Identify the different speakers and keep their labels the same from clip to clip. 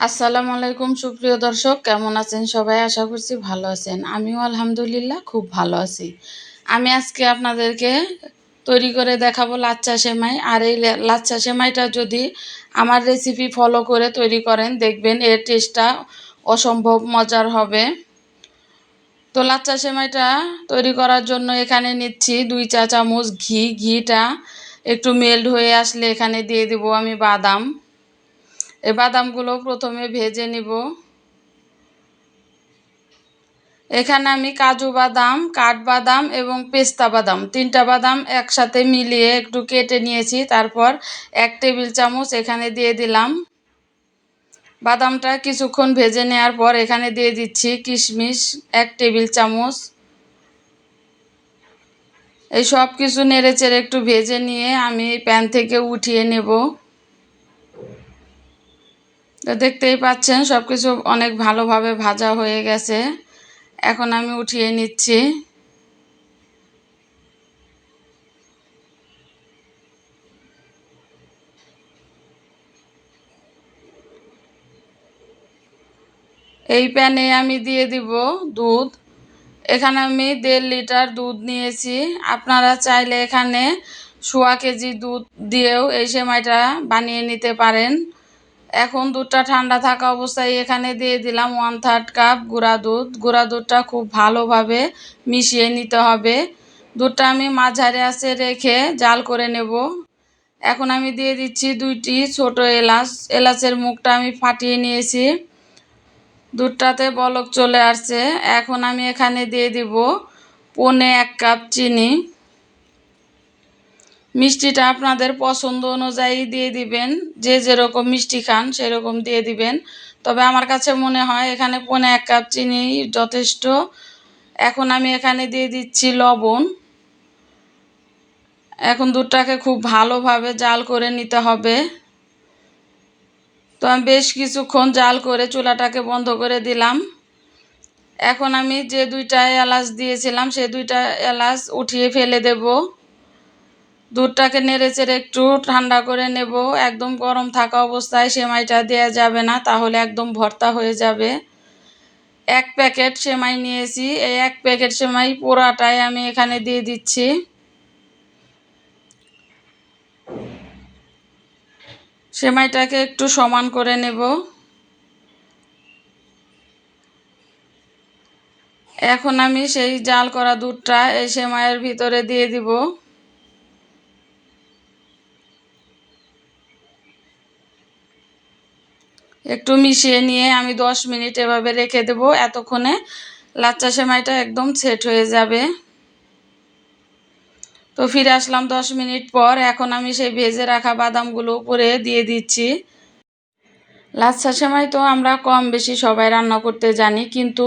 Speaker 1: আসসালামু আলাইকুম সুপ্রিয় দর্শক, কেমন আছেন সবাই? আশা করছি ভালো আছেন। আমিও আলহামদুলিল্লাহ খুব ভালো আছি। আমি আজকে আপনাদেরকে তৈরি করে দেখাবো লাচ্চা সেমাই। আর এই লাচ্চা সেমাইটা যদি আমার রেসিপি ফলো করে তৈরি করেন, দেখবেন এর টেস্টটা অসম্ভব মজার হবে। তো লাচ্চা সেমাইটা তৈরি করার জন্য এখানে নিচ্ছি 2 চা চামচ ঘি। ঘিটা একটু মেল্ট হয়ে আসলে এখানে দিয়ে দিব আমি বাদাম। এই বাদামগুলো প্রথমে ভেজে নিব। এখানে আমি কাজু বাদাম, কাঠবাদাম এবং পেস্তা বাদাম 3টা বাদাম একসাথে মিলিয়ে একটু কেটে নিয়েছি। তারপর 1 টেবিল চামচ এখানে দিয়ে দিলাম। বাদামটা কিছুক্ষণ ভেজে নেওয়ার পর এখানে দিয়ে দিচ্ছি কিশমিশ 1 টেবিল চামচ। এই সব কিছু নেড়েচেড়ে একটু ভেজে নিয়ে আমি প্যান থেকে উঠিয়ে নেব। তো দেখতেই পাচ্ছেন সব কিছু অনেক ভালোভাবে ভাজা হয়ে গেছে। এখন আমি উঠিয়ে নিচ্ছি। এই প্যানে আমি দিয়ে দিব দুধ। এখানে আমি 1.5 লিটার দুধ নিয়েছি। আপনারা চাইলে এখানে 1.25 কেজি দুধ দিয়েও এই সেমাইটা বানিয়ে নিতে পারেন। এখন দুধটা ঠান্ডা থাকা অবস্থায় এখানে দিয়ে দিলাম 1/3 কাপ গুঁড়া দুধ। গুঁড়া দুধটা খুব ভালোভাবে মিশিয়ে নিতে হবে। দুধটা আমি মাঝারি আঁচে রেখে জাল করে নেব। এখন আমি দিয়ে দিচ্ছি 2টি ছোট এলাচ। এলাচের মুখটা আমি ফাটিয়ে নিয়েছি। দুধটাতে বলক চলে আসছে। এখন আমি এখানে দিয়ে দিব 1.25 কাপ চিনি। মিষ্টিটা আপনাদের পছন্দ অনুযায়ী দিয়ে দিবেন। যে যেরকম মিষ্টি খান সেরকম দিয়ে দিবেন। তবে আমার কাছে মনে হয় এখানে 1.25 কাপ চিনি যথেষ্ট। এখন আমি এখানে দিয়ে দিচ্ছি লবণ। এখন দুধটাকে খুব ভালোভাবে জাল করে নিতে হবে। তো আমি বেশ কিছুক্ষণ জাল করে চুলাটাকে বন্ধ করে দিলাম। এখন আমি যে 2টা এলাচ দিয়েছিলাম সেই 2টা এলাচ উঠিয়ে ফেলে দেব। দুধটাকে নেড়েচেড়ে একটু ঠান্ডা করে নেব। একদম গরম থাকা অবস্থায় সেমাইটা দেওয়া যাবে না, তাহলে একদম ভর্তা হয়ে যাবে। 1 প্যাকেট সেমাই নিয়েছি। এই 1 প্যাকেট সেমাই পুরাটাই আমি এখানে দিয়ে দিচ্ছি। সেমাইটাকে একটু সমান করে নেব। এখন আমি সেই জাল করা দুধটা এই সেমাইয়ের ভিতরে দিয়ে দিব। একটু মিশিয়ে নিয়ে আমি 10 মিনিট এভাবে রেখে দেব। এতক্ষণে লাচ্চা সেমাইটা একদম সেট হয়ে যাবে। তো ফিরে আসলাম 10 মিনিট পর। এখন আমি সেই ভেজে রাখা বাদামগুলো উপরে দিয়ে দিচ্ছি। লাচ্ছা সেমাই তো আমরা কম বেশি সবাই রান্না করতে জানি, কিন্তু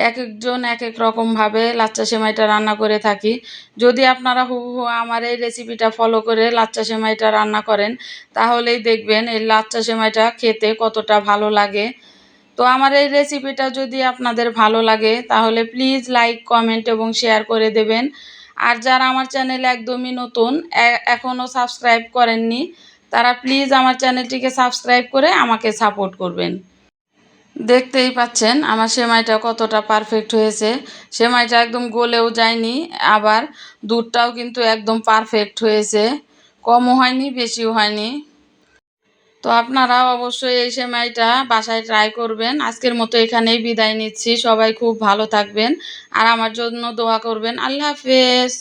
Speaker 1: এক একজন এক এক রকমভাবে লাচ্চা সেমাইটা রান্না করে থাকি। যদি আপনারা হুবহু আমার এই রেসিপিটা ফলো করে লাচ্চা সেমাইটা রান্না করেন, তাহলেই দেখবেন এই লাচ্চা সেমাইটা খেতে কতটা ভালো লাগে। তো আমার এই রেসিপিটা যদি আপনাদের ভালো লাগে তাহলে প্লিজ লাইক, কমেন্ট এবং শেয়ার করে দেবেন। আর যারা আমার চ্যানেলে একদমই নতুন, এখনও সাবস্ক্রাইব করেননি, তারা প্লিজ আমার চ্যানেলটিকে সাবস্ক্রাইব করে আমাকে সাপোর্ট করবেন। দেখতেই পাচ্ছেন আমার সেমাইটা কতটা পারফেক্ট হয়েছে। সেমাইটা একদম গলেও যায়নি, আবার দুধটাও কিন্তু একদম পারফেক্ট হয়েছে। কমও হয়নি, বেশিও হয়নি। তো আপনারা অবশ্যই এই সেমাইটা বাসায় ট্রাই করবেন। আজকের মতো এখানেই বিদায় নিচ্ছি। সবাই খুব ভালো থাকবেন আর আমার জন্য দোয়া করবেন। আল্লাহ হাফেজ।